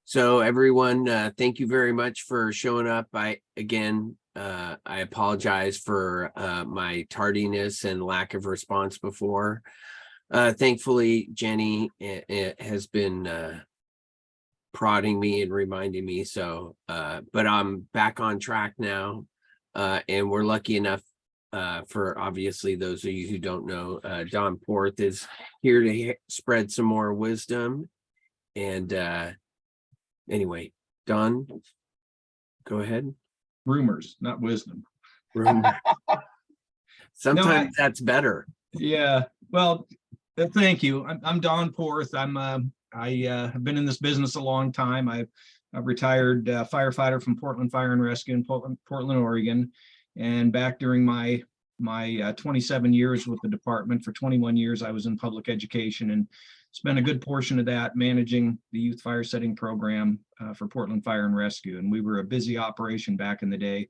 So everyone, thank you very much for showing up. I apologize for my tardiness and lack of response before. Thankfully, Jenny has been prodding me and reminding me. So, but I'm back on track now, and we're lucky enough. For obviously those of you who don't know, Don Porth is here to spread some more wisdom. And anyway, Don, go ahead. Rumors, not wisdom. Sometimes that's better. Yeah. Well, thank you. I'm Don Porth. I have been in this business a long time. I'm a retired firefighter from Portland Fire and Rescue in Portland, Oregon. And back during my 27 years with the department, for 21 years, I was in public education and spent a good portion of that managing the youth fire setting program for Portland Fire and Rescue. And we were a busy operation back in the day.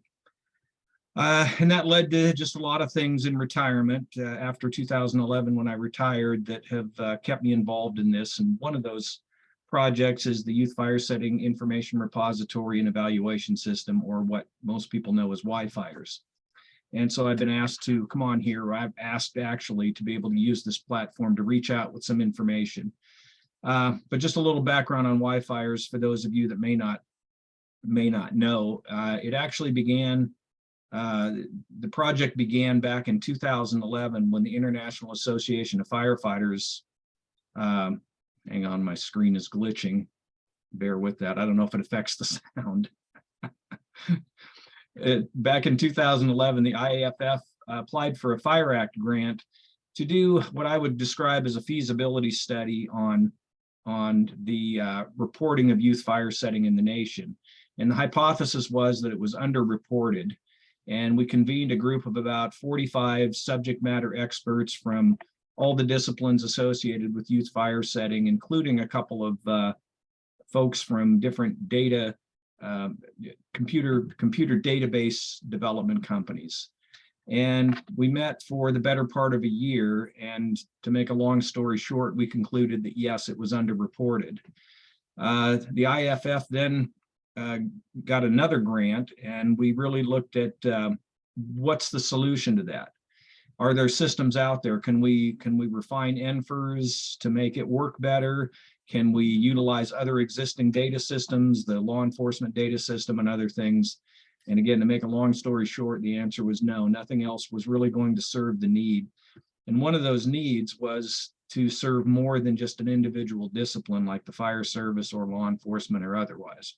And that led to just a lot of things in retirement after 2011 when I retired that have kept me involved in this. And one of those projects is the Youth Fire Setting Information Repository and Evaluation System, or what most people know as YFires. And so I've been asked to come on here, or I've asked actually to be able to use this platform to reach out with some information. But just a little background on YFires for those of you that may not know. It actually began, the project began back in 2011 when the International Association of Firefighters, hang on, my screen is glitching. Bear with that. I don't know if it affects the sound. Back in 2011, the IAFF applied for a Fire Act grant to do what I would describe as a feasibility study on the reporting of youth fire setting in the nation. And the hypothesis was that it was underreported. And we convened a group of about 45 subject matter experts from all the disciplines associated with youth fire setting, including a couple of folks from different data computer database development companies. And we met for the better part of a year. And to make a long story short, we concluded that yes, it was underreported. The IFF then got another grant, and we really looked at what's the solution to that. Are there systems out there? Can we refine NFIRS to make it work better? Can we utilize other existing data systems, the law enforcement data system and other things? And again, to make a long story short, the answer was no. Nothing else was really going to serve the need. And one of those needs was to serve more than just an individual discipline like the fire service or law enforcement or otherwise.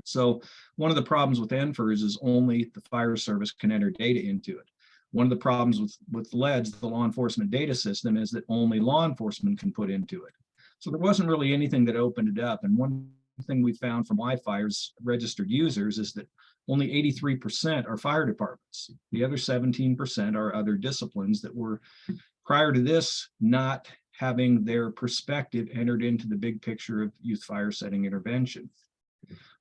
So one of the problems with NFIRS is only the fire service can enter data into it. One of the problems with LEDS, the law enforcement data system, is that only law enforcement can put into it. So there wasn't really anything that opened it up. And one thing we found from YFires registered users is that only 83% are fire departments. The other 17% are other disciplines that were, prior to this, not having their perspective entered into the big picture of youth fire setting intervention.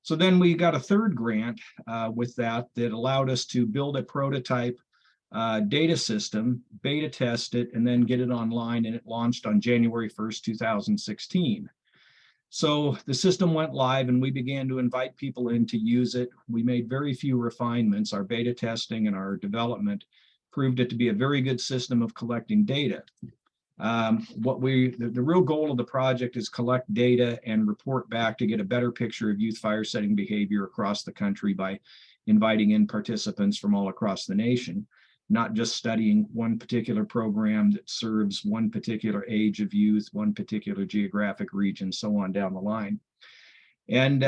So then we got a third grant with that allowed us to build a prototype data system, beta test it, and then get it online, and it launched on January 1st, 2016. So the system went live and we began to invite people in to use it. We made very few refinements. Our beta testing and our development proved it to be a very good system of collecting data. The real goal of the project is collect data and report back to get a better picture of youth fire setting behavior across the country by inviting in participants from all across the nation, not just studying one particular program that serves one particular age of youth, one particular geographic region, so on down the line. And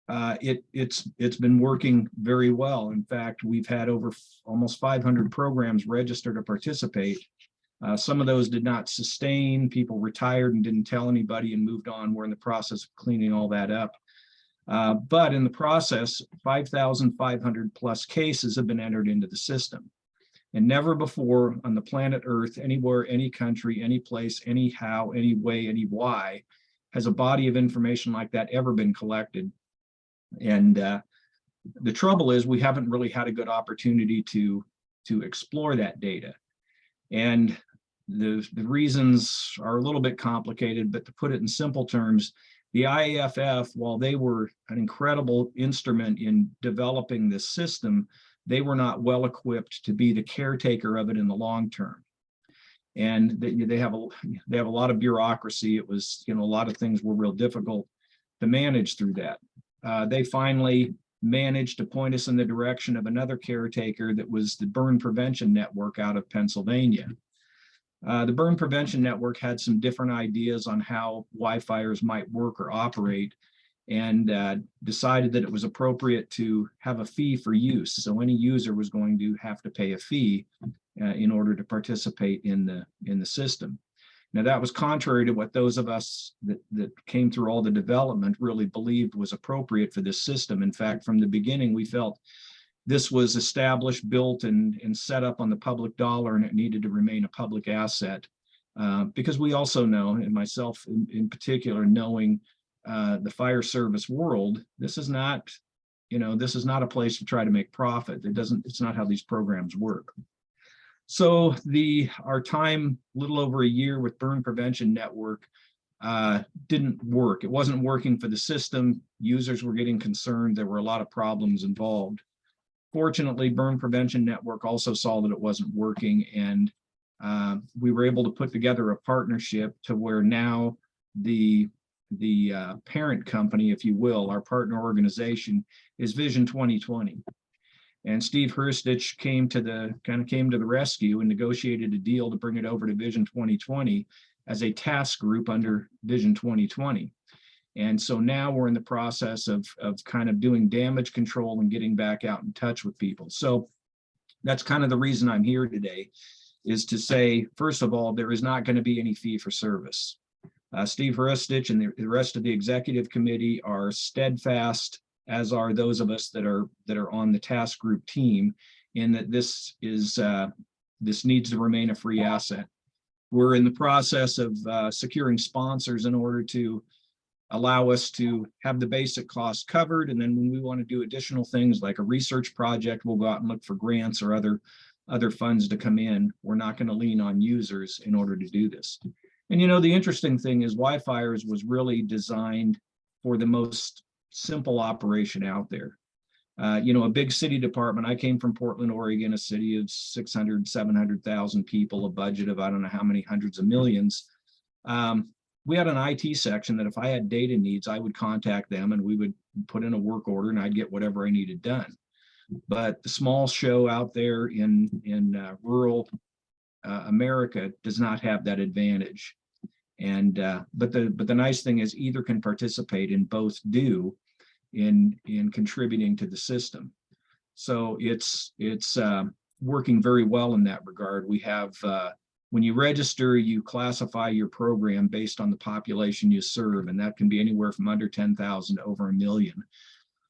it's been working very well. In fact, we've had over almost 500 programs register to participate. Some of those did not sustain. People retired and didn't tell anybody and moved on. We're in the process of cleaning all that up. But in the process, 5,500 plus cases have been entered into the system. And never before on the planet Earth, anywhere, any country, any place, anyhow, any way, any why, has a body of information like that ever been collected. And the trouble is we haven't really had a good opportunity to explore that data. And the reasons are a little bit complicated, but to put it in simple terms, The IAFF, while they were an incredible instrument in developing this system, they were not well equipped to be the caretaker of it in the long term. And they have a lot of bureaucracy. It was, a lot of things were real difficult to manage through that. They finally managed to point us in the direction of another caretaker that was the Burn Prevention Network out of Pennsylvania. The Burn Prevention Network had some different ideas on how YFires might work or operate, and decided that it was appropriate to have a fee for use. So any user was going to have to pay a fee in order to participate in the system. Now, that was contrary to what those of us that came through all the development really believed was appropriate for this system. In fact, from the beginning, we felt this was established, built, and set up on the public dollar, and it needed to remain a public asset. Because we also know, and myself in particular, knowing the fire service world, this is not a place to try to make profit. It's not how these programs work. So our time, a little over a year with Burn Prevention Network, didn't work. It wasn't working for the system. Users were getting concerned. There were a lot of problems involved. Fortunately, Burn Prevention Network also saw that it wasn't working, and we were able to put together a partnership to where now the parent company, if you will, our partner organization, is Vision 2020. And Steve Hurstich came to the rescue and negotiated a deal to bring it over to Vision 2020 as a task group under Vision 2020. And so now we're in the process of kind of doing damage control and getting back out in touch with people. So that's kind of the reason I'm here today, is to say, first of all, there is not going to be any fee for service. Steve Hurstich and the rest of the executive committee are steadfast, as are those of us that are on the task group team, in that this needs to remain a free asset. We're in the process of securing sponsors in order to allow us to have the basic costs covered. And then when we want to do additional things like a research project, we'll go out and look for grants or other funds to come in. We're not going to lean on users in order to do this. And the interesting thing is YFires was really designed for the most simple operation out there. A big city department. I came from Portland, Oregon, a city of 600, 700,000 people, a budget of I don't know how many hundreds of millions. We had an IT section that if I had data needs, I would contact them and we would put in a work order and I'd get whatever I needed done. But the small show out there in rural America does not have that advantage. And but the nice thing is either can participate, and both do in contributing to the system. So it's working very well in that regard. We have when you register, you classify your program based on the population you serve, and that can be anywhere from under 10,000 to over 1 million.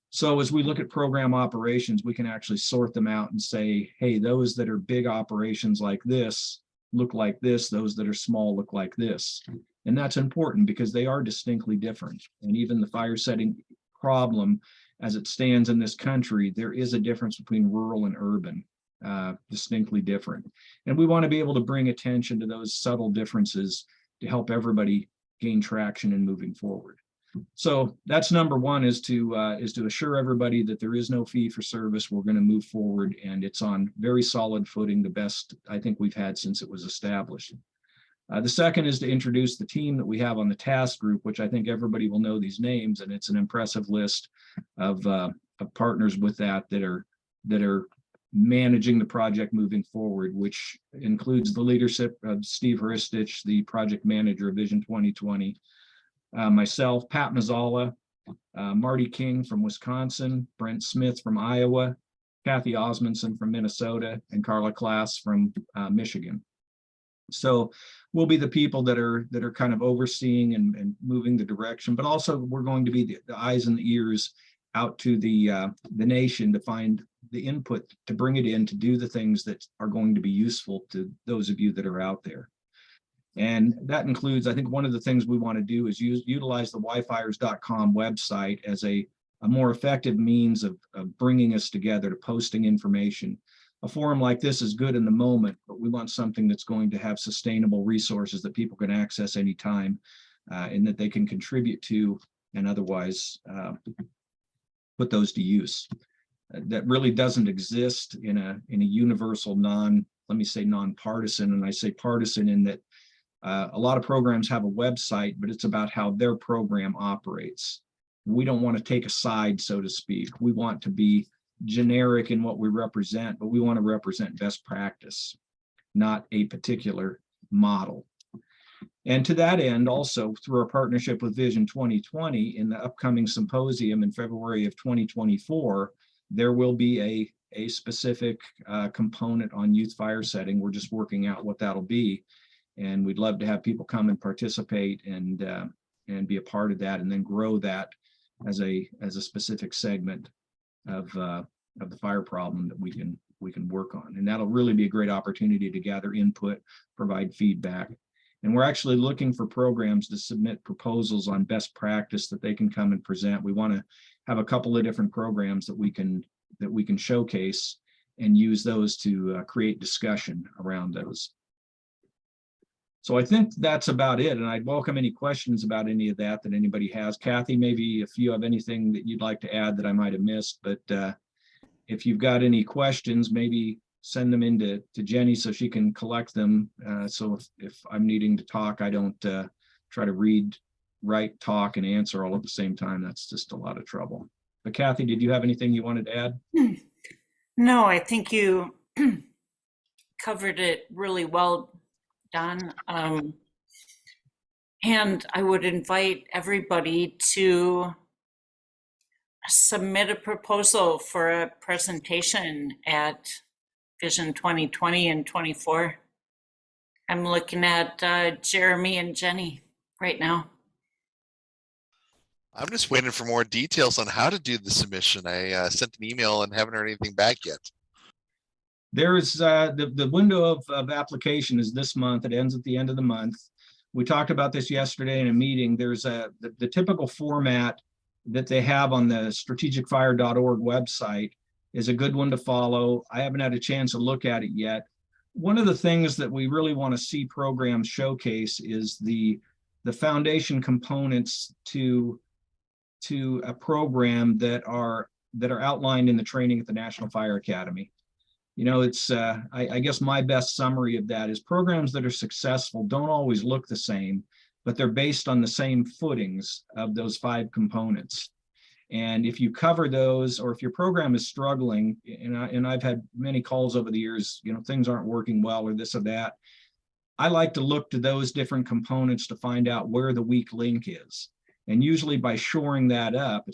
So as we look at program operations, we can actually sort them out and say, hey, those that are big operations like this look like this, those that are small look like this. And that's important because they are distinctly different. And even the fire setting problem as it stands in this country, there is a difference between rural and urban, distinctly different. And we want to be able to bring attention to those subtle differences to help everybody gain traction in moving forward. So that's number one, is to assure everybody that there is no fee for service. We're going to move forward, and it's on very solid footing, the best I think we've had since it was established. The second is to introduce the team that we have on the task group, which I think everybody will know these names, and it's an impressive list of partners with that are managing the project moving forward, which includes the leadership of Steve Hurstich, the project manager of Vision 2020, myself, Pat Mazzala, Marty King from Wisconsin, Brent Smith from Iowa, Kathy Osmondson from Minnesota, and Carla Klass from Michigan. So we'll be the people that are kind of overseeing and moving the direction, but also we're going to be the eyes and the ears out to the nation to find the input, to bring it in, to do the things that are going to be useful to those of you that are out there. And that includes, I think one of the things we want to do is utilize the YFires.com website as a more effective means of bringing us together, to posting information. A forum like this is good in the moment, but we want something that's going to have sustainable resources that people can access anytime. and that they can contribute to and otherwise put those to use. That really doesn't exist in a universal let me say nonpartisan, and I say partisan in that a lot of programs have a website, but it's about how their program operates. We don't want to take a side, so to speak. We want to be generic in what we represent, but we want to represent best practice, not a particular model. And to that end, also through our partnership with Vision 2020, in the upcoming symposium in February of 2024, there will be a specific component on youth fire setting. We're just working out what that'll be. And we'd love to have people come and participate and be a part of that, and then grow that as a specific segment of the fire problem that we can work on. And that'll really be a great opportunity to gather input, provide feedback. And we're actually looking for programs to submit proposals on best practice that they can come and present. We want to have a couple of different programs that we can showcase and use those to create discussion around those. So I think that's about it. And I'd welcome any questions about any of that anybody has. Kathy, maybe if you have anything that you'd like to add that I might have missed, but if you've got any questions, maybe send them in to Jenny so she can collect them. So if I'm needing to talk, I don't try to read, write, talk, and answer all at the same time. That's just a lot of trouble. But Kathy, did you have anything you wanted to add? No, I think you covered it really well, Don. And I would invite everybody to submit a proposal for a presentation at Vision 2020 and 24. I'm looking at Jeremy and Jenny right now. I'm just waiting for more details on how to do the submission. I sent an email and haven't heard anything back yet. There is the window of application is this month. It ends at the end of the month. We talked about this yesterday in a meeting. There's the typical format that they have on the strategicfire.org website is a good one to follow. I haven't had a chance to look at it yet. One of the things that we really want to see programs showcase is the foundation components to a program that are outlined in the training at the National Fire Academy. You know, it's I guess my best summary of that is programs that are successful don't always look the same, but they're based on the same footings of those 5 components. And if you cover those, or if your program is struggling, and I've had many calls over the years, you know, things aren't working well or this or that, I like to look to those different components to find out where the weak link is. And usually by shoring that up,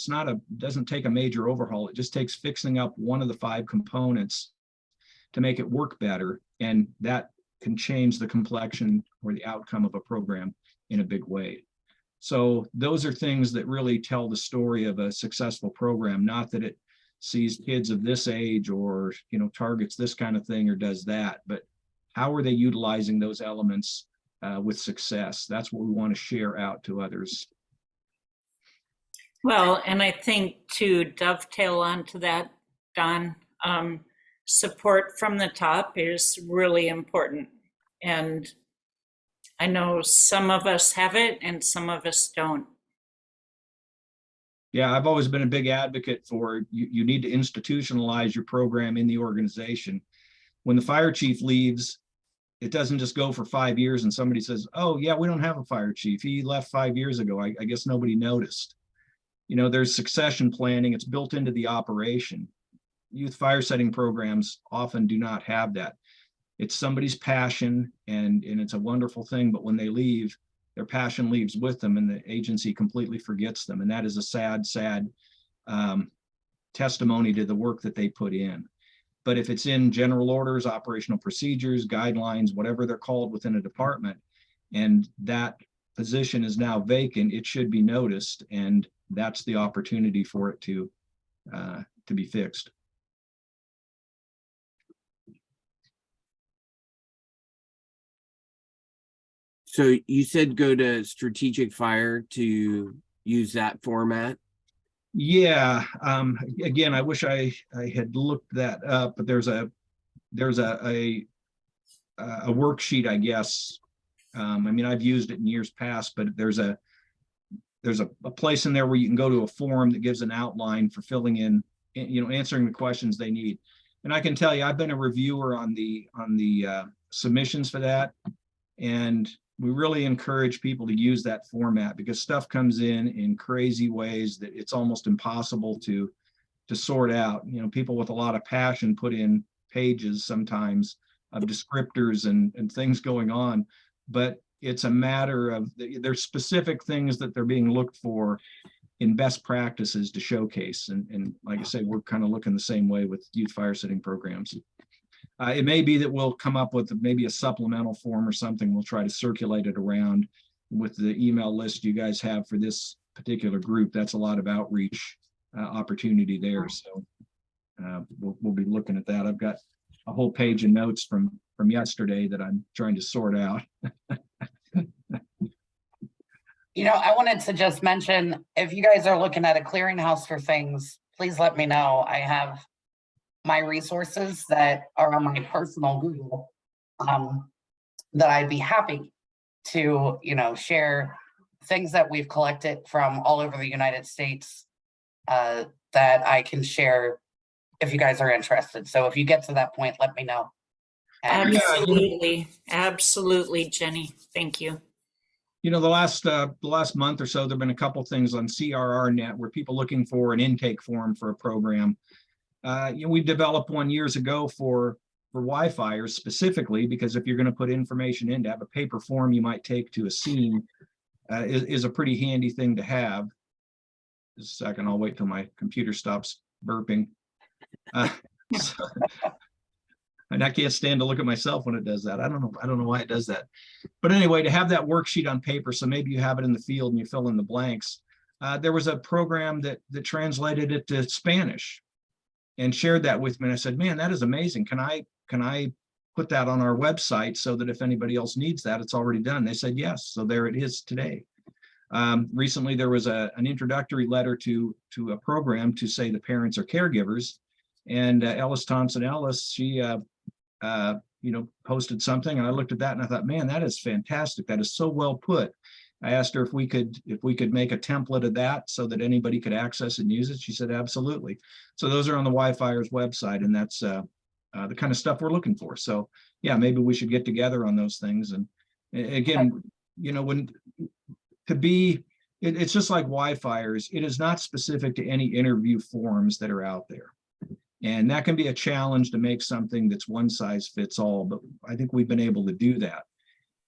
doesn't take a major overhaul. It just takes fixing up one of the 5 components to make it work better. And that can change the complexion or the outcome of a program in a big way. So those are things that really tell the story of a successful program, not that it sees kids of this age or, you know, targets this kind of thing or does that, but how are they utilizing those elements with success? That's what we want to share out to others. Well, and I think to dovetail onto that, Don, support from the top is really important. And I know some of us have it and some of us don't. Yeah, I've always been a big advocate for you need to institutionalize your program in the organization. When the fire chief leaves, it doesn't just go for 5 years and somebody says, oh yeah, we don't have a fire chief. He left 5 years ago. I guess nobody noticed. You know, there's succession planning. It's built into the operation. Youth fire setting programs often do not have that. It's somebody's passion and it's a wonderful thing, but when they leave, their passion leaves with them and the agency completely forgets them. And that is a sad, sad testimony to the work that they put in. But if it's in general orders, operational procedures, guidelines, whatever they're called within a department, and that position is now vacant, it should be noticed. And that's the opportunity for it to be fixed. So you said go to Strategic Fire to use that format? Yeah. Again, I wish I had looked that up, but there's a worksheet, I guess, I mean, I've used it in years past, but there's a place in there where you can go to a form that gives an outline for filling in, answering the questions they need. And I can tell you, I've been a reviewer on the submissions for that. And we really encourage people to use that format because stuff comes in crazy ways that it's almost impossible to sort out. People with a lot of passion put in pages sometimes of descriptors and things going on, but it's a matter of there's specific things that they're being looked for in best practices to showcase. And like I say, we're kind of looking the same way with youth fire sitting programs. It may be that we'll come up with maybe a supplemental form or something. We'll try to circulate it around with the email list you guys have for this particular group. That's a lot of outreach opportunity there. So we'll be looking at that. I've got a whole page of notes from yesterday that I'm trying to sort out. I wanted to just mention, if you guys are looking at a clearinghouse for things, please let me know. I have my resources that are on my personal Google that I'd be happy to, share things that we've collected from all over the United States that I can share if you guys are interested. So if you get to that point, let me know. And Absolutely, Jenny. Thank you. The last month or so, there've been a couple things on CRRnet where people looking for an intake form for a program. We developed one years ago for YFires specifically, because if you're going to put information in, to have a paper form you might take to a scene is a pretty handy thing to have. Just a second, I'll wait till my computer stops burping. And I can't stand to look at myself when it does that. I don't know why it does that. But anyway, to have that worksheet on paper, so maybe you have it in the field and you fill in the blanks. There was a program that translated it to Spanish and shared that with me. And I said, man, that is amazing. Can I put that on our website so that if anybody else needs that, it's already done? They said yes. So there it is today. Recently, there was an introductory letter to a program to say the parents are caregivers. And Ellis Thompson Ellis, she posted something, and I looked at that and I thought, man, that is fantastic. That is so well put. I asked her if we could make a template of that so that anybody could access and use it. She said, absolutely. So those are on the YFires website, and that's the kind of stuff we're looking for. So yeah, maybe we should get together on those things. And again, it's just like YFires. It is not specific to any interview forms that are out there. And that can be a challenge to make something that's one size fits all, but I think we've been able to do that.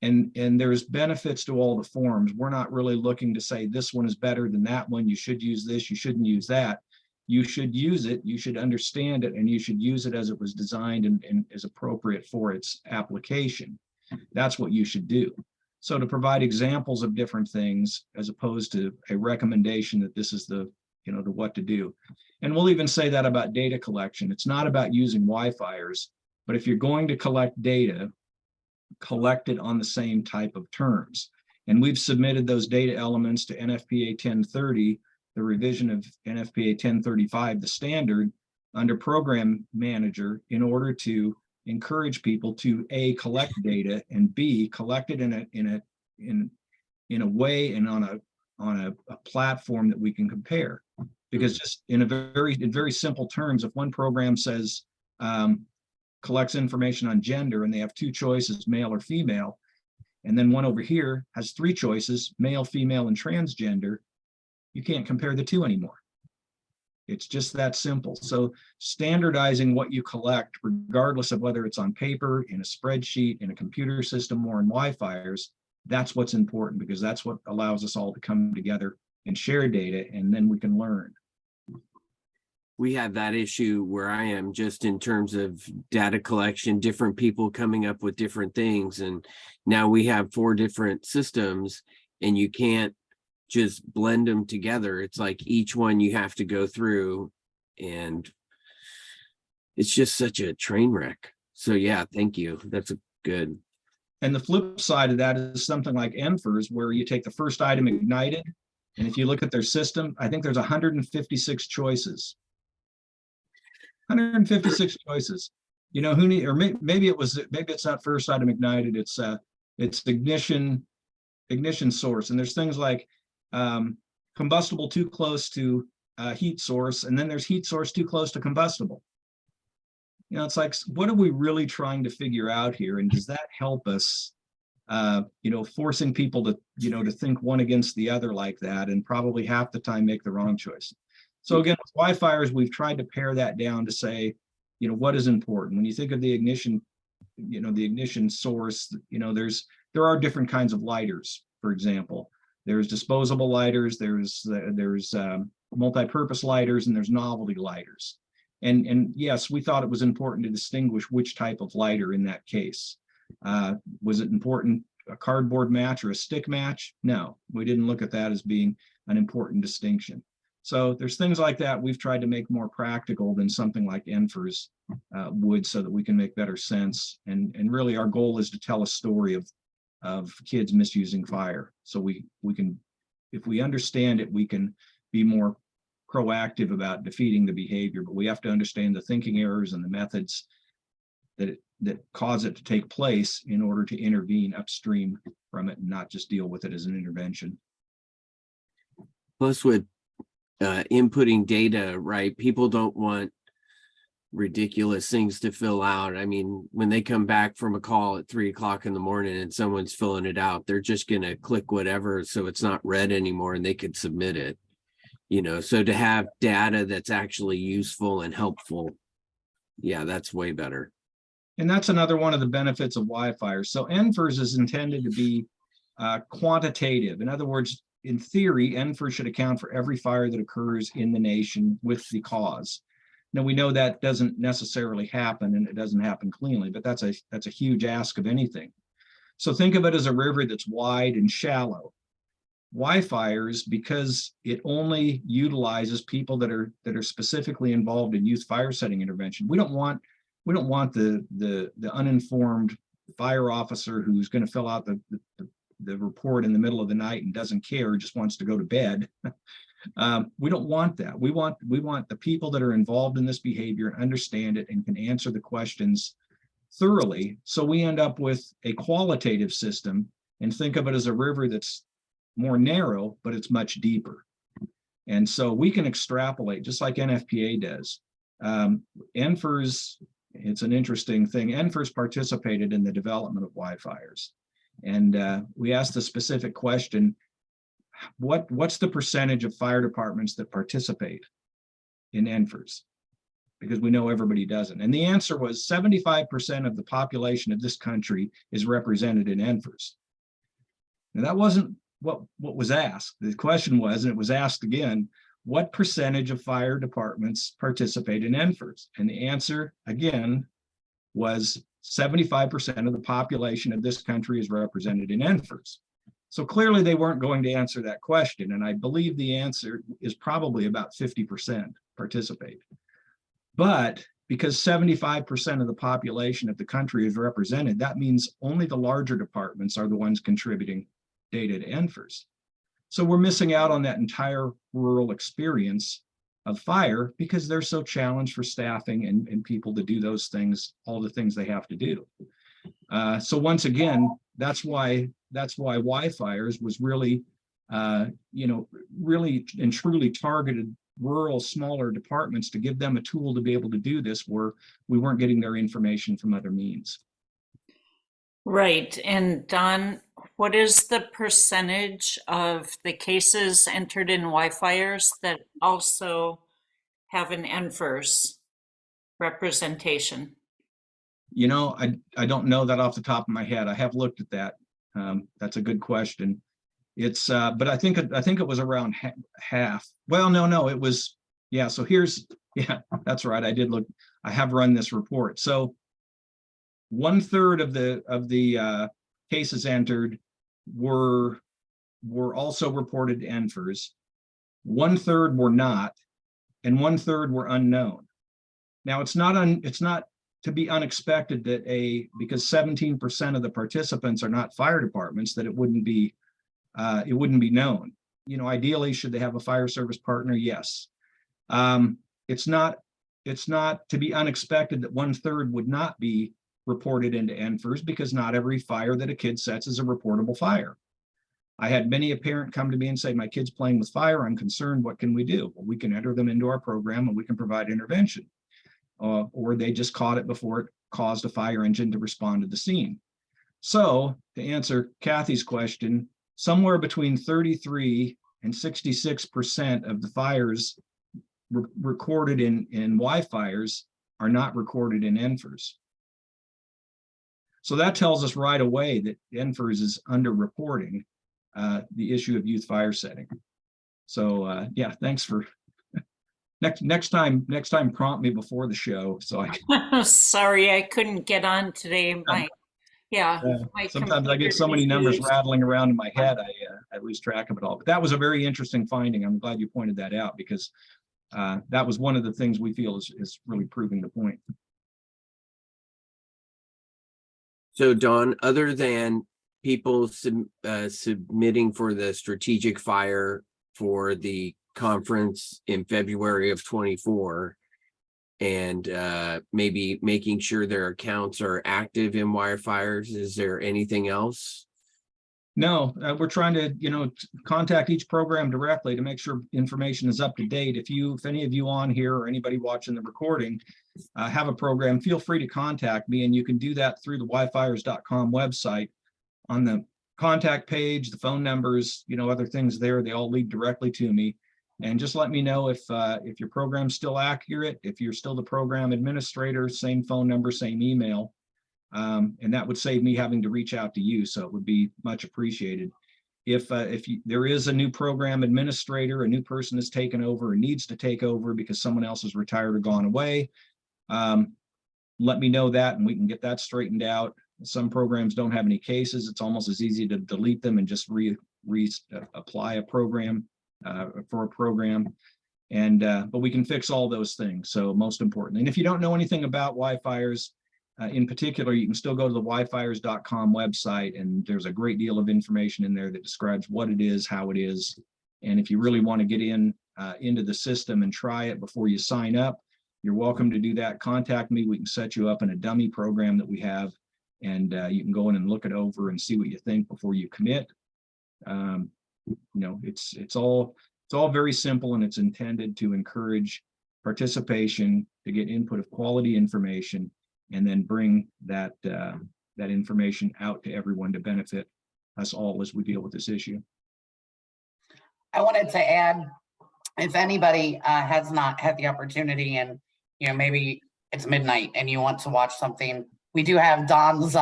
And there's benefits to all the forms. We're not really looking to say this one is better than that one. You should use this, you shouldn't use that. You should use it, you should understand it, and you should use it as it was designed and is appropriate for its application. That's what you should do. So to provide examples of different things, as opposed to a recommendation that this is the what to do. And we'll even say that about data collection. It's not about using YFires, but if you're going to collect data, collect it on the same type of terms. And we've submitted those data elements to NFPA 1030, the revision of NFPA 1035, the standard, under Program Manager, in order to encourage people to A, collect data, and B, collect it in a way and on a platform that we can compare. Because just in very simple terms, if one program says collects information on gender and they have two choices, male or female, and then one over here has three choices, male, female, and transgender, you can't compare the two anymore. It's just that simple. So standardizing what you collect, regardless of whether it's on paper, in a spreadsheet, in a computer system, or in YFires, that's what's important, because that's what allows us all to come together and share data, and then we can learn. We have that issue where I am, just in terms of data collection, different people coming up with different things. And now we have 4 different systems and you can't just blend them together. It's like each one you have to go through, and it's just such a train wreck. So yeah, thank you. That's good. And the flip side of that is something like YFires, where you take the first item ignited, and if you look at their system, I think there's 156 choices. 156 choices. Maybe it's not first item ignited, it's It's ignition source. And there's things like combustible too close to heat source, and then there's heat source too close to combustible. You know, it's like, what are we really trying to figure out here? And does that help us, you know, forcing people to, you know, to think one against the other like that, and probably half the time make the wrong choice. So again, with YFires, we've tried to pare that down to say, you know, what is important? When you think of the ignition, you know, the ignition source, you know, there are different kinds of lighters, for example. There's disposable lighters, there's multi-purpose lighters, and there's novelty lighters. And yes, we thought it was important to distinguish which type of lighter in that case. Was it important, a cardboard match or a stick match? No, we didn't look at that as being an important distinction. So there's things like that we've tried to make more practical than something like NFIRS would, so that we can make better sense. And really our goal is to tell a story of kids misusing fire. So we can, if we understand it, we can be more proactive about defeating the behavior, but we have to understand the thinking errors and the methods that cause it to take place in order to intervene upstream from it and not just deal with it as an intervention. Plus with inputting data, right? People don't want ridiculous things to fill out. I mean, when they come back from a call at 3 o'clock in the morning and someone's filling it out, they're just going to click whatever, so it's not read anymore and they could submit it. You know, so to have data that's actually useful and helpful, yeah, that's way better. And that's another one of the benefits of YFires. So NFIRS is intended to be quantitative. In other words, in theory, NFIRS should account for every fire that occurs in the nation with the cause. Now, we know that doesn't necessarily happen, and it doesn't happen cleanly, but that's a huge ask of anything. So think of it as a river that's wide and shallow. YFires, because it only utilizes people that are specifically involved in youth fire setting intervention. We don't want the uninformed fire officer who's going to fill out the report in the middle of the night and doesn't care, just wants to go to bed. We don't want that. We want the people that are involved in this behavior and understand it and can answer the questions thoroughly. So we end up with a qualitative system, and think of it as a river that's more narrow, but it's much deeper. And so we can extrapolate just like NFPA does. NFIRS, it's an interesting thing. NFIRS participated in the development of YFires. And we asked the specific question, what's the percentage of fire departments that participate in NFIRS? Because we know everybody doesn't. And the answer was 75% of the population of this country is represented in NFIRS. Now that wasn't what was asked. The question was, and it was asked again, what percentage of fire departments participate in NFIRS? And the answer, again, was 75% of the population of this country is represented in NFIRS. So clearly they weren't going to answer that question. And I believe the answer is probably about 50% participate. But because 75% of the population of the country is represented, that means only the larger departments are the ones contributing data to NFIRS. So we're missing out on that entire rural experience of fire because they're so challenged for staffing and people to do those things, all the things they have to do. So once again, that's why YFires was really, really and truly targeted rural, smaller departments to give them a tool to be able to do this, where we weren't getting their information from other means. Right. And Don, what is the percentage of the cases entered in YFires that also have an NFIRS representation? You know, I don't know that off the top of my head. I have looked at that. That's a good question. It's but I think it was around half. Well, no, it was, yeah. So yeah, that's right. I did look. I have run this report. So 1/3 of the cases entered were also reported to NFIRS. 1/3 were not, and 1/3 were unknown. Now it's not to be unexpected that because 17% of the participants are not fire departments, that it wouldn't be known. You know, ideally, should they have a fire service partner? Yes. It's not to be unexpected that 1/3 would not be reported into NFIRS because not every fire that a kid sets is a reportable fire. I had many a parent come to me and say, my kid's playing with fire, I'm concerned, what can we do? Well, we can enter them into our program and we can provide intervention. Or they just caught it before it caused a fire engine to respond to the scene. So to answer Kathy's question, somewhere between 33 and 66% of the fires recorded in YFires are not recorded in NFIRS. So that tells us right away that NFIRS is underreporting the issue of youth fire setting. So yeah, thanks for next time prompt me before the show so I can. Sorry, I couldn't get on today. My Sometimes I get so many computer's numbers used. rattling around in my head, I lose track of it all. But that was a very interesting finding. I'm glad you pointed that out because that was one of the things we feel is really proving the point. So Don, other than people submitting for the strategic fire for the conference in February of 24, and maybe making sure their accounts are active in YFires, is there anything else? No, we're trying to, contact each program directly to make sure information is up to date. If any of you on here or anybody watching the recording have a program, feel free to contact me, and you can do that through the yfires.com website. On the contact page, the phone numbers, other things there, they all lead directly to me. And just let me know if your program's still accurate, if you're still the program administrator, same phone number, same email. And that would save me having to reach out to you. So it would be much appreciated. If there is a new program administrator, a new person has taken over or needs to take over because someone else has retired or gone away, let me know that and we can get that straightened out. Some programs don't have any cases. It's almost as easy to delete them and just apply a program for a program. And but we can fix all those things. So most important. And if you don't know anything about YFires, in particular, you can still go to the yfires.com website, and there's a great deal of information in there that describes what it is, how it is. And if you really want to get into the system and try it before you sign up, you're welcome to do that. Contact me. We can set you up in a dummy program that we have, and you can go in and look it over and see what you think before you commit. It's all very simple, and it's intended to encourage participation, to get input of quality information, and then bring that information out to everyone to benefit us all as we deal with this issue. I wanted to add, if anybody has not had the opportunity and, maybe it's midnight and you want to watch something, we do have Don's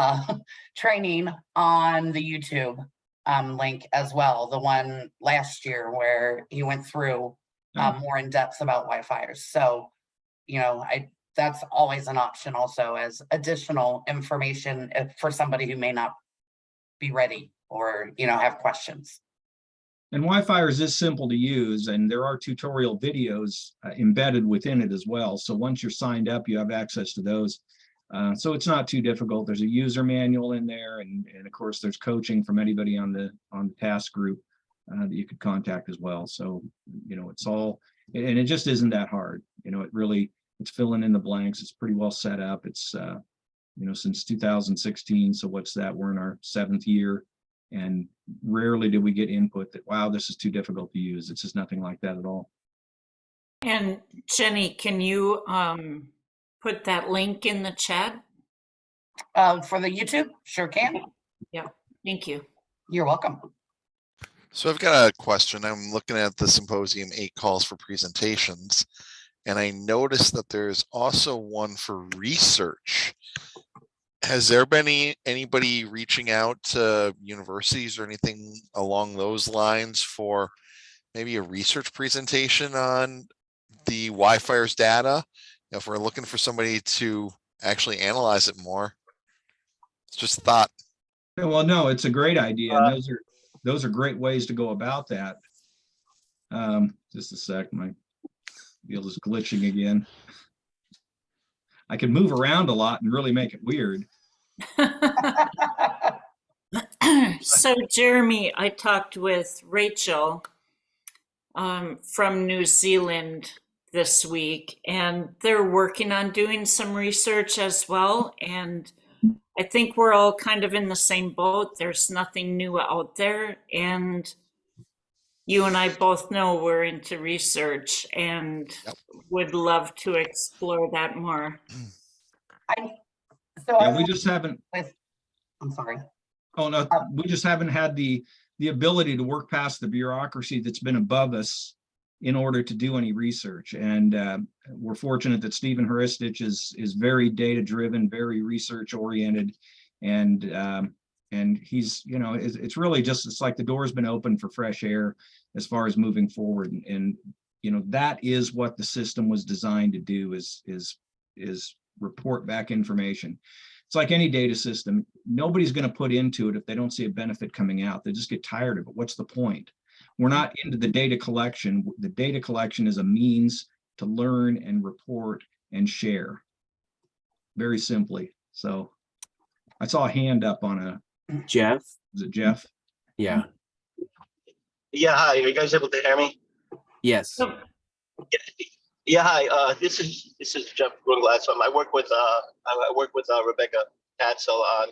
training on the YouTube link as well, the one last year where he went through more in depth about YFires. So, that's always an option also as additional information for somebody who may not be ready or, have questions. And YFires is simple to use, and there are tutorial videos embedded within it as well. So once you're signed up, you have access to those. So it's not too difficult. There's a user manual in there, and of course there's coaching from anybody on the task group that you could contact as well. So it's all, and it just isn't that hard. It's filling in the blanks. It's pretty well set up. It's since 2016. So what's that? We're in our 7th year, and rarely do we get input that, wow, this is too difficult to use. It's just nothing like that at all. And Jenny, can you put that link in the chat? For the YouTube? Sure can. Yeah, thank you. You're welcome. So I've got a question. I'm looking at the symposium 8 calls for presentations, and I noticed that there's also one for research. Has there been anybody reaching out to universities or anything along those lines for maybe a research presentation on the YFires data? If we're looking for somebody to actually analyze it more, it's just a thought. Well, no, it's a great idea. And those are great ways to go about that. Just a sec, my wheel is glitching again. I can move around a lot and really make it weird. So Jeremy, I talked with Rachel from New Zealand this week, and they're working on doing some research as well. And I think we're all kind of in the same boat. There's nothing new out there. And you and I both know we're into research and Yep. would love to explore that more. So Yeah, I'm we just haven't, I'm sorry. oh no, we just haven't had the ability to work past the bureaucracy that's been above us in order to do any research. And we're fortunate that Stephen Haristich is very data driven, very research oriented, and he's, you know, it's really just, it's like the door's been open for fresh air as far as moving forward. And you know, that is what the system was designed to do, is report back information. It's like any data system. Nobody's going to put into it if they don't see a benefit coming out. They just get tired of it. What's the point? We're not into the data collection. The data collection is a means to learn and report and share. Very simply. So I saw a hand up on a, Jeff? is it Jeff? Yeah. Yeah, hi. Are you guys able to hear me? Yes. Yeah, hi. This is Jeff Grunglass. I work with Rebecca Tatzel on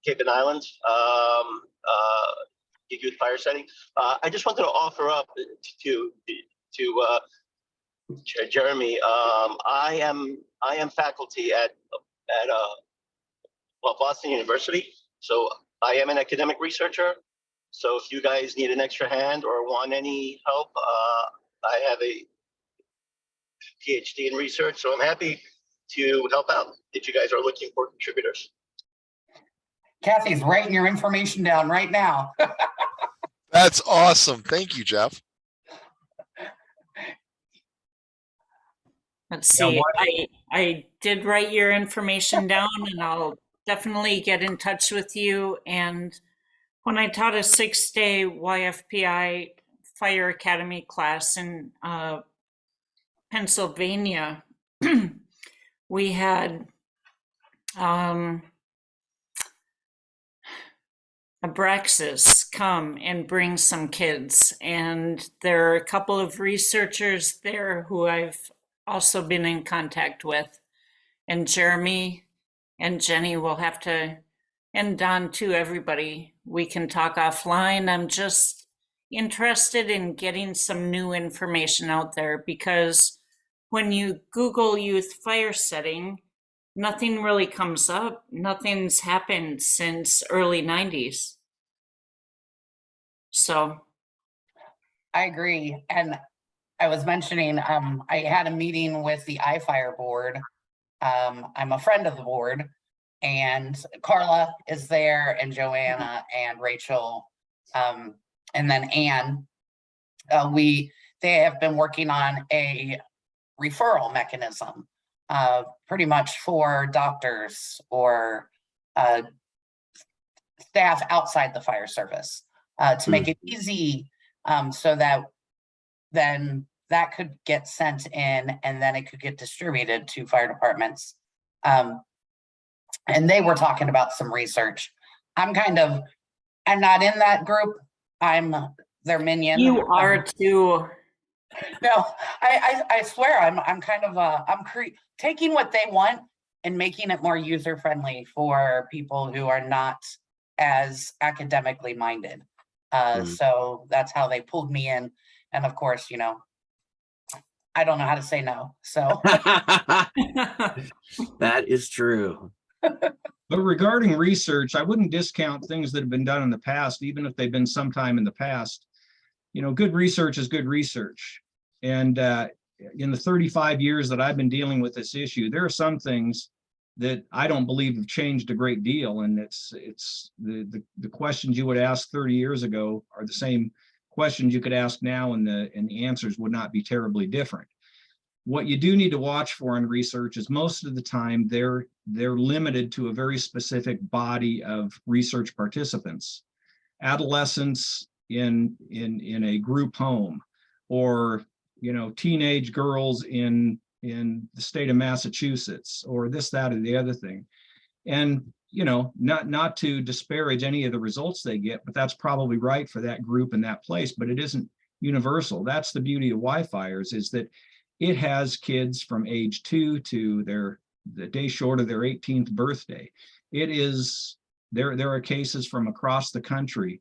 Cape and Islands, youth fire setting. I just wanted to offer up to Jeremy. I am faculty at Boston University, so I am an academic researcher. So if you guys need an extra hand or want any help, I have a PhD in research, so I'm happy to help out if you guys are looking for contributors. Kathy's writing your information down right now. That's awesome. Thank you, Jeff. Let's Yeah, see, I did write your information down, and I'll definitely get in touch with you. And when I taught a 6-day YFPI Fire Academy class in Pennsylvania, we had Abraxas come and bring some kids, and there are a couple of researchers there who I've also been in contact with, and Jeremy and Jenny will have to, and Don too, everybody, we can talk offline. I'm just interested in getting some new information out there, because when you Google youth fire setting, nothing really comes up. Nothing's happened since early 90s. So I agree. And I was mentioning, I had a meeting with the YFire board. I'm a friend of the board, and Carla is there, and Joanna and Rachel, and then Anne. They have been working on a referral mechanism, pretty much for doctors or staff outside the fire service, to make it easy, so that then that could get sent in, and then it could get distributed to fire departments. And they were talking about some research. I'm not in that group. I'm their minion. you are too. No, I swear I'm kind of taking what they want and making it more user friendly for people who are not as academically minded. So that's how they pulled me in. And of course, you know, I don't know how to say no. So That is true. But regarding research, I wouldn't discount things that have been done in the past, even if they've been sometime in the past. You know, good research is good research. And in the 35 years that I've been dealing with this issue, there are some things that I don't believe have changed a great deal. And it's the questions you would ask 30 years ago are the same questions you could ask now, and the answers would not be terribly different. What you do need to watch for in research is most of the time they're limited to a very specific body of research participants, adolescents in a group home, or you know, teenage girls in the state of Massachusetts, or this, that, or the other thing. And you know, not to disparage any of the results they get, but that's probably right for that group in that place, but it isn't universal. That's the beauty of YFires, is that it has kids from age 2 to their the day short of their 18th birthday. It is, there are cases from across the country.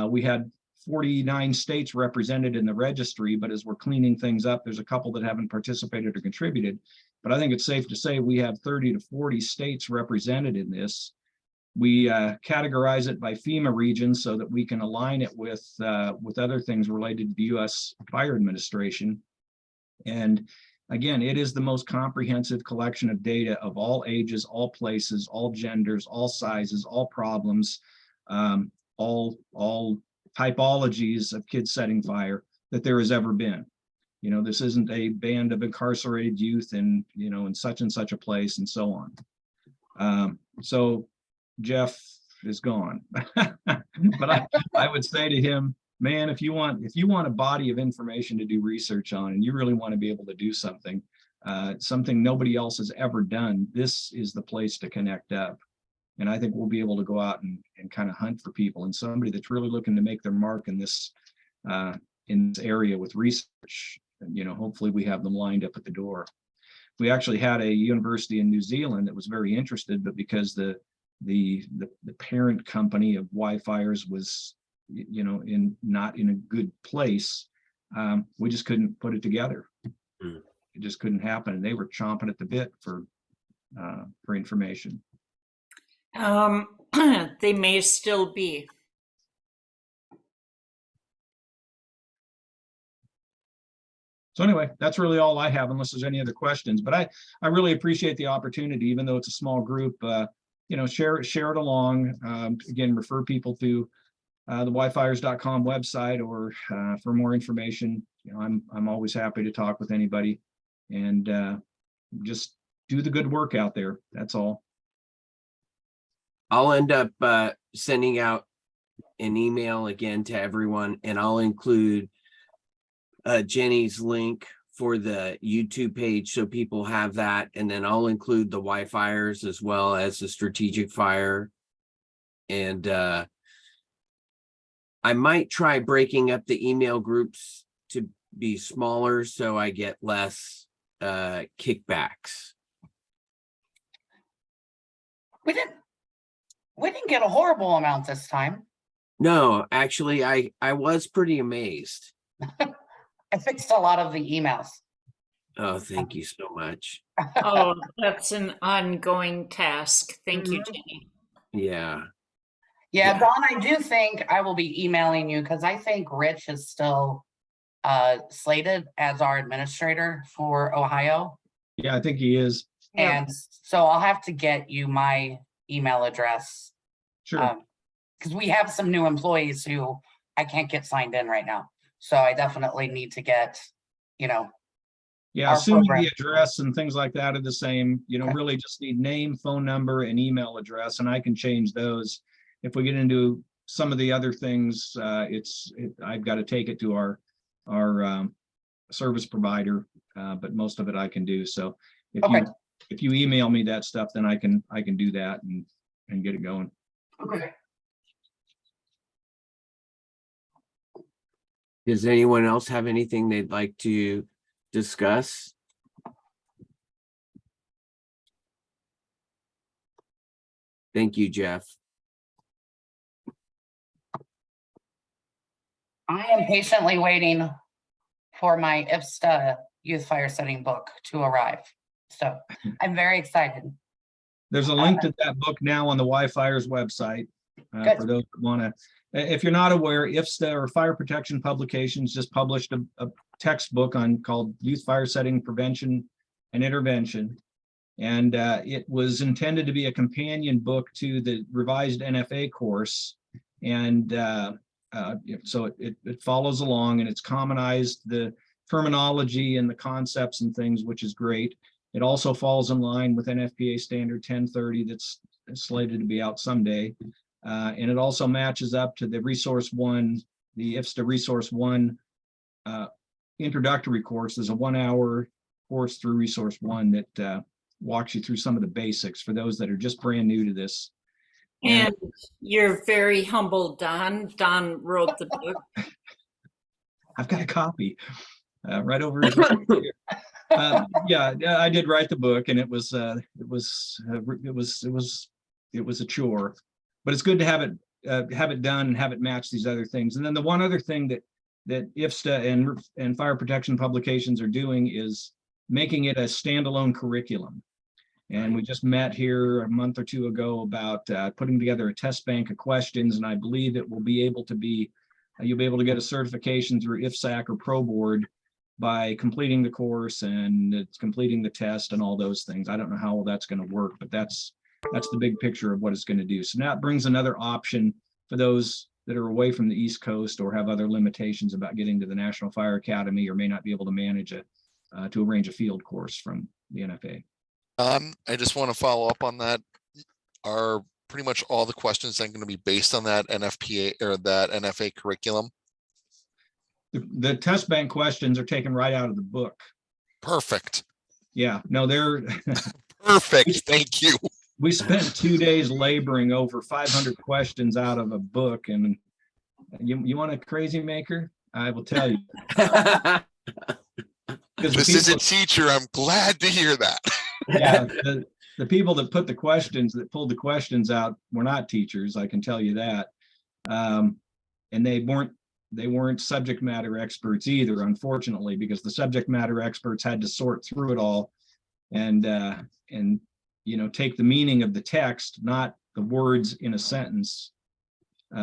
We had 49 states represented in the registry, but as we're cleaning things up, there's a couple that haven't participated or contributed. But I think it's safe to say we have 30 to 40 states represented in this. We categorize it by FEMA region so that we can align it with other things related to the U.S. Fire Administration. And again, it is the most comprehensive collection of data of all ages, all places, all genders, all sizes, all problems, all typologies of kids setting fire that there has ever been. You know, this isn't a band of incarcerated youth in, you know, in such and such a place and so on. So Jeff is gone, but I would say to him, man, if you want a body of information to do research on, and you really want to be able to do something nobody else has ever done, this is the place to connect up. And I think we'll be able to go out and kind of hunt for people, and somebody that's really looking to make their mark in this area with research. You know, hopefully we have them lined up at the door. We actually had a university in New Zealand that was very interested, but because the parent company of YFires was, you know, not in a good place, we just couldn't put it together. It just couldn't happen, and they were chomping at the bit for information. They may still be. So anyway, that's really all I have, unless there's any other questions. But I really appreciate the opportunity, even though it's a small group. You know, share it along. Again, refer people to the YFires.com website, or for more information. You know, I'm always happy to talk with anybody, and just do the good work out there. That's all. I'll end up sending out an email again to everyone, and I'll include Jenny's link for the YouTube page so people have that, and then I'll include the YFires as well as the strategic fire. And I might try breaking up the email groups to be smaller so I get less kickbacks. We didn't get a horrible amount this time. No, actually, I was pretty amazed. I fixed a lot of the emails. Oh, thank you so much. Oh, that's an ongoing task. Thank you, Jenny. Yeah. Yeah, Don, I do think I will be emailing you, because I think Rich is still slated as our administrator for Ohio. Yeah, I think he is. And so I'll have to get you my email address. Sure. Because we have some new employees who I can't get signed in right now. So I definitely need to get, you know. Yeah, our assuming program. the address and things like that are the same, you know, Okay. really just need name, phone number, and email address, and I can change those. If we get into some of the other things, I've got to take it to our service provider, but most of it I can do. So if you email me that stuff, then I can do that and get it going. Okay. Does anyone else have anything they'd like to discuss? Thank you, Jeff. I am patiently waiting for my IFSTA youth fire setting book to arrive. So I'm very excited. There's a link to that book now on the YFires website for those that want to. If you're not aware, IFSTA, or Fire Protection Publications, just published a textbook called Youth Fire Setting Prevention and Intervention. And it was intended to be a companion book to the revised NFA course. And so it follows along, and it's commonized the terminology and the concepts and things, which is great. It also falls in line with NFPA standard 1030 that's slated to be out someday. And it also matches up to the Resource One, the IFSTA Resource One introductory course. There's a 1-hour course through Resource One that walks you through some of the basics for those that are just brand new to this. And you're very humble, Don. Don wrote the book. I've got a copy right over here. Yeah, I did write the book, and it was a chore, but it's good to have it done and have it match these other things. And then the one other thing that IFSTA and Fire Protection Publications are doing is making it a standalone curriculum. And we just met here a month or two ago about putting together a test bank of questions, and I believe it will be able to be, you'll be able to get a certification through IFSAC or Pro Board by completing the course and it's completing the test and all those things. I don't know how that's going to work, but that's the big picture of what it's going to do. So now it brings another option for those that are away from the East Coast or have other limitations about getting to the National Fire Academy or may not be able to manage it to arrange a field course from the NFA. I just want to follow up on that. Are pretty much all the questions then going to be based on that NFPA or that NFA curriculum? The test bank questions are taken right out of the book. Perfect. Yeah, no, they're Perfect. Thank you. we spent 2 days laboring over 500 questions out of a book, and you want a crazy maker? I will tell you. This is a teacher. I'm glad to hear that. Yeah, the people that pulled the questions out were not teachers, I can tell you that. And they weren't subject matter experts either, unfortunately, because the subject matter experts had to sort through it all and take the meaning of the text, not the words in a sentence.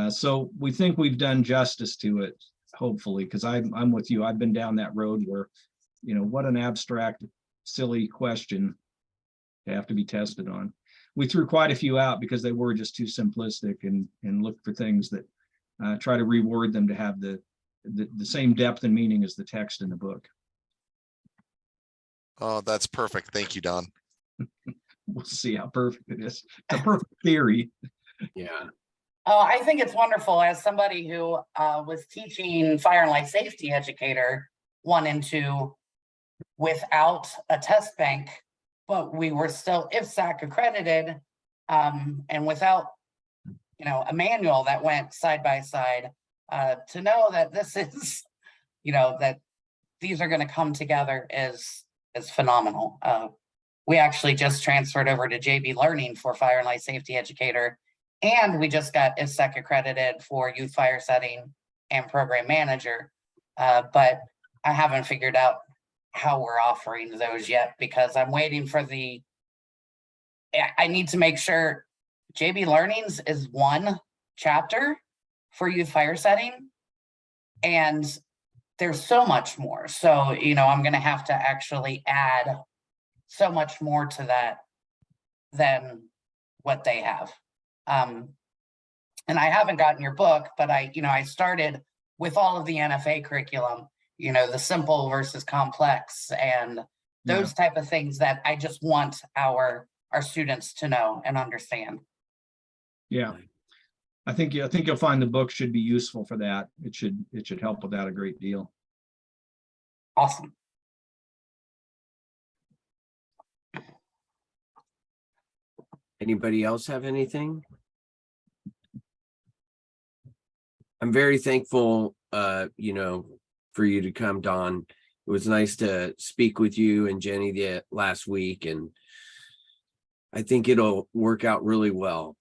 So we think we've done justice to it, hopefully, because I'm with you. I've been down that road where, what an abstract, silly question to have to be tested on. We threw quite a few out because they were just too simplistic and looked for things that try to reword them to have the same depth and meaning as the text in the book. Oh, that's perfect. Thank you, Don. We'll see how perfect it is. It's a perfect theory. Yeah. Oh, I think it's wonderful as somebody who was teaching fire and life safety educator 1 and 2 without a test bank, but we were still IFSAC accredited and without a manual that went side by side to know that this is, that these are going to come together is phenomenal. We actually just transferred over to JB Learning for fire and life safety educator, and we just got IFSAC accredited for youth fire setting and program manager. But I haven't figured out how we're offering those yet because I'm waiting for I need to make sure JB Learnings is 1 chapter for youth fire setting, and there's so much more. So, I'm going to have to actually add so much more to that than what they have. And I haven't gotten your book, but I started with all of the NFA curriculum, the simple versus complex and those type of things that I just want our students to know and understand. Yeah. I think you'll find the book should be useful for that. It should help with that a great deal. Awesome. Anybody else have anything? I'm very thankful, for you to come, Don. It was nice to speak with you and Jenny the last week, and I think it'll work out really well.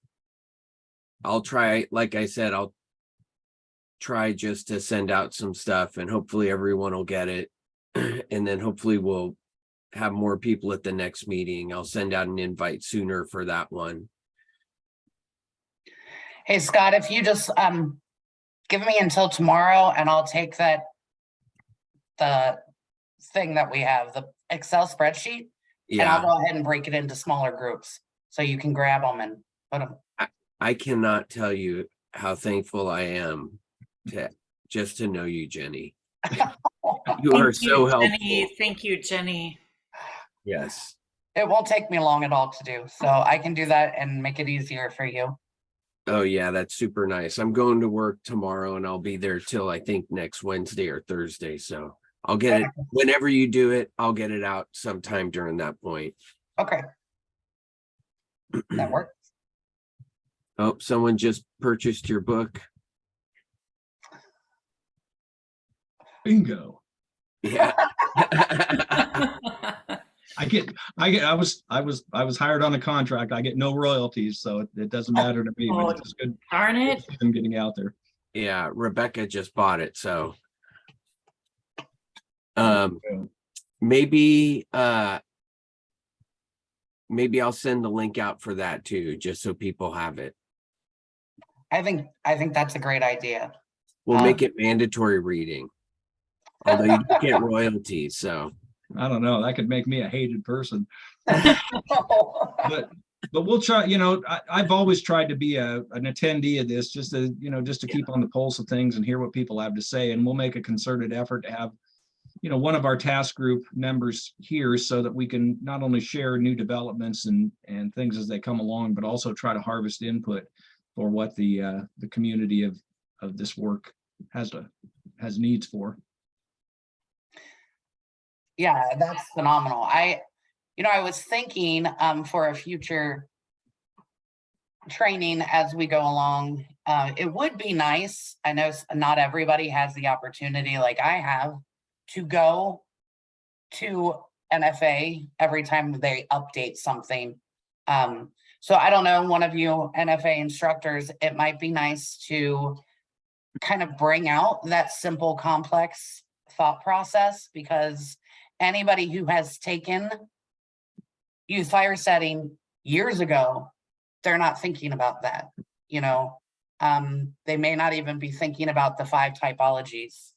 I'll try, like I said, I'll try just to send out some stuff and hopefully everyone will get it. And then hopefully we'll have more people at the next meeting. I'll send out an invite sooner for that one. Hey, Scott, if you just give me until tomorrow and I'll take the thing that we have, the Excel spreadsheet, and I'll go ahead and break it into smaller groups so you can grab them and put them. I cannot tell you how thankful I am just to know you, Jenny. You are so helpful. Jenny. Thank you, Jenny. Yes. It won't take me long at all to do, so I can do that and make it easier for you. Oh yeah, that's super nice. I'm going to work tomorrow and I'll be there till I think next Wednesday or Thursday. So I'll get it whenever you do it. I'll get it out sometime during that point. Okay. That works. Oh, someone just purchased your book. Bingo. Yeah. I was hired on a contract. I get no royalties, so it doesn't matter to me, but it's just good. Darn it. I'm getting out there. Yeah, Rebecca just bought it, so Yeah. maybe maybe I'll send the link out for that too, just so people have it. I think that's a great idea. We'll make it mandatory reading. Although you don't get royalties, so I don't know. That could make me a hated person. But we'll try. I've always tried to be an attendee of this, just to keep on the pulse of things and hear what people have to say. And we'll make a concerted effort to have, one of our task group members here, so that we can not only share new developments and things as they come along, but also try to harvest input for what the community of this work has needs for. Yeah, that's phenomenal. I was thinking for a future training as we go along, it would be nice. I know not everybody has the opportunity like I have to go to NFA every time they update something. So I don't know, one of you NFA instructors, it might be nice to kind of bring out that simple, complex thought process, because anybody who has taken youth fire setting years ago, they're not thinking about that. They may not even be thinking about the 5 typologies,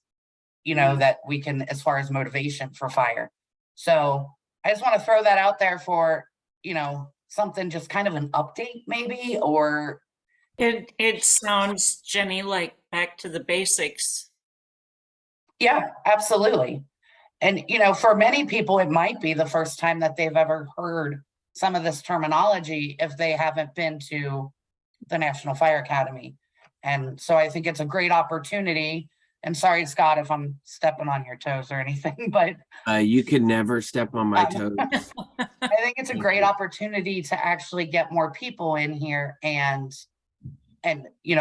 that we can, as far as motivation for fire. So I just want to throw that out there for, something, just kind of an update maybe, or. It sounds, Jenny, like back to the basics. Yeah, absolutely. And, for many people, it might be the first time that they've ever heard some of this terminology if they haven't been to the National Fire Academy. And so I think it's a great opportunity. And sorry, Scott, if I'm stepping on your toes or anything, but you can never step on my toes. I think it's a great opportunity to actually get more people in here and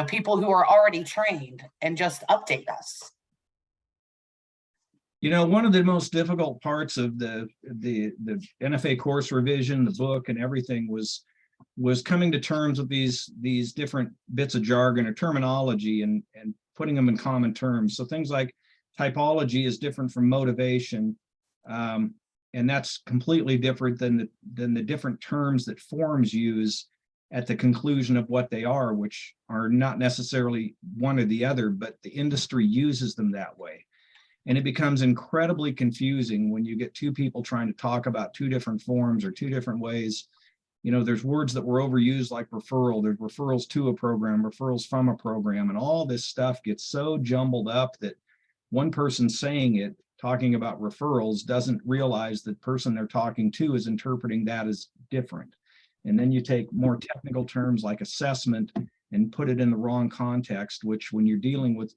people who are already trained, and just update us. One of the most difficult parts of the NFA course revision, the book and everything was coming to terms with these different bits of jargon or terminology and putting them in common terms. So things like typology is different from motivation. And that's completely different than the different terms that forms use at the conclusion of what they are, which are not necessarily one or the other, but the industry uses them that way. And it becomes incredibly confusing when you get 2 people trying to talk about 2 different forms or 2 different ways. There's words that were overused, like referral. There's referrals to a program, referrals from a program, and all this stuff gets so jumbled up that one person saying it, talking about referrals, doesn't realize the person they're talking to is interpreting that as different. And then you take more technical terms like assessment and put it in the wrong context, which when you're dealing with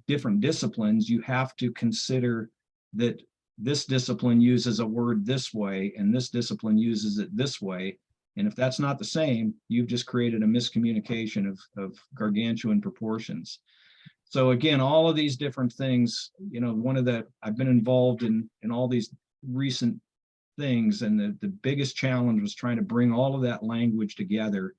different disciplines, you have to consider that this discipline uses a word this way and this discipline uses it this way. And if that's not the same, you've just created a miscommunication of gargantuan proportions. So again, all of these different things, I've been involved in all these recent things, and the biggest challenge was trying to bring all of that language together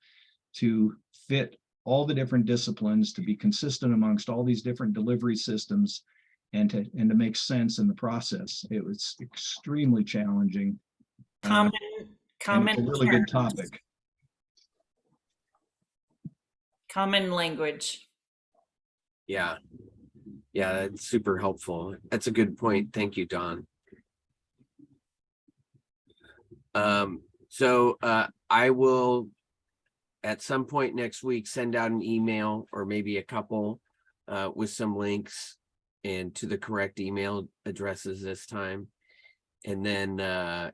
to fit all the different disciplines, to be consistent amongst all these different delivery systems, and to make sense in the process. It was extremely challenging. Common it's a really good topic. Common language. Yeah, that's super helpful. That's a good point. Thank you, Don. So I will at some point next week send out an email, or maybe a couple, with some links and to the correct email addresses this time. And then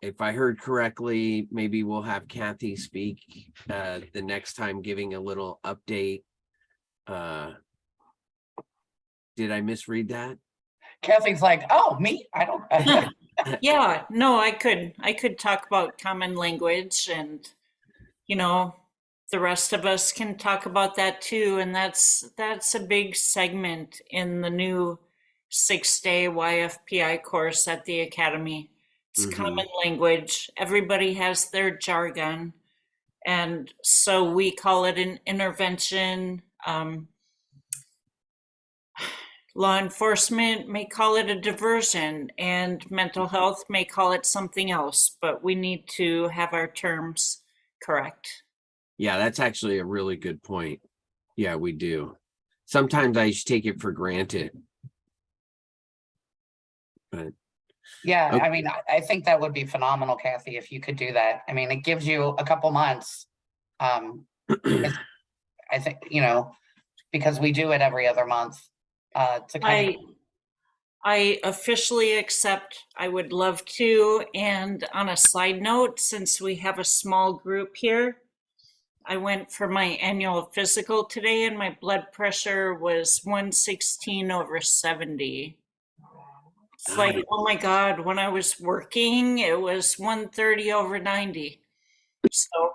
if I heard correctly, maybe we'll have Kathy speak the next time, giving a little update. Did I misread that? Kathy's like, oh, me? I don't. Yeah, no, I could talk about common language, and the rest of us can talk about that too. And that's a big segment in the new 6-day YFPI course at the Academy. It's Mhm. common language. Everybody has their jargon. And so we call it an intervention. Law enforcement may call it a diversion, and mental health may call it something else, but we need to have our terms correct. Yeah, that's actually a really good point. Yeah, we do. Sometimes I just take it for granted. But Yeah, Okay. I mean, I think that would be phenomenal, Kathy, if you could do that. I mean, it gives you a couple months. I think, because we do it every other month, to kind of, I officially accept. I would love to. And on a side note, since we have a small group here, I went for my annual physical today and my blood pressure was 116/70. It's like, Nice. oh my God, when I was working, it was 130/90. So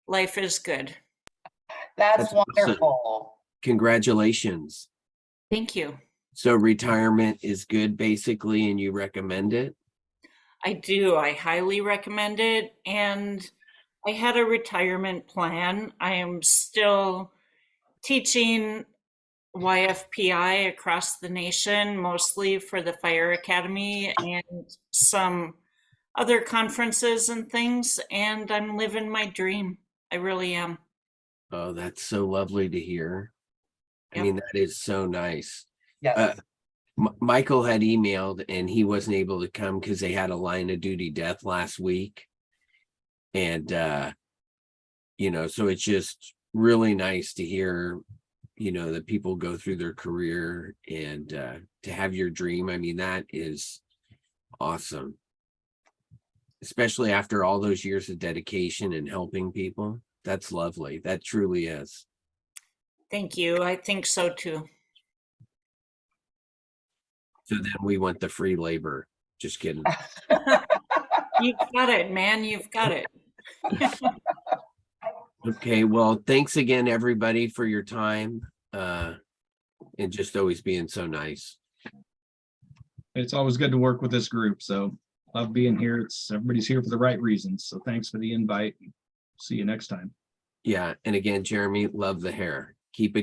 life is good. that's That's awesome. wonderful. Congratulations. Thank you. So retirement is good basically, and you recommend it? I do. I highly recommend it. And I had a retirement plan. I am still teaching YFPI across the nation, mostly for the Fire Academy and some other conferences and things. And I'm living my dream. I really am. Oh, that's so lovely to hear. I Yep. mean, that is so nice. Yes. Michael had emailed and he wasn't able to come because they had a line of duty death last week. And, so it's just really nice to hear, that people go through their career and to have your dream. I mean, that is awesome. Especially after all those years of dedication and helping people. That's lovely. That truly is. Thank you. I think so too. So then we want the free labor. Just kidding. You've got it, man. You've got it. Okay, well, thanks again, everybody, for your time. And just always being so nice. It's always good to work with this group, so love being here. Everybody's here for the right reasons, so thanks for the invite. See you next time. Yeah, and again, Jeremy, love the hair. Keep it going.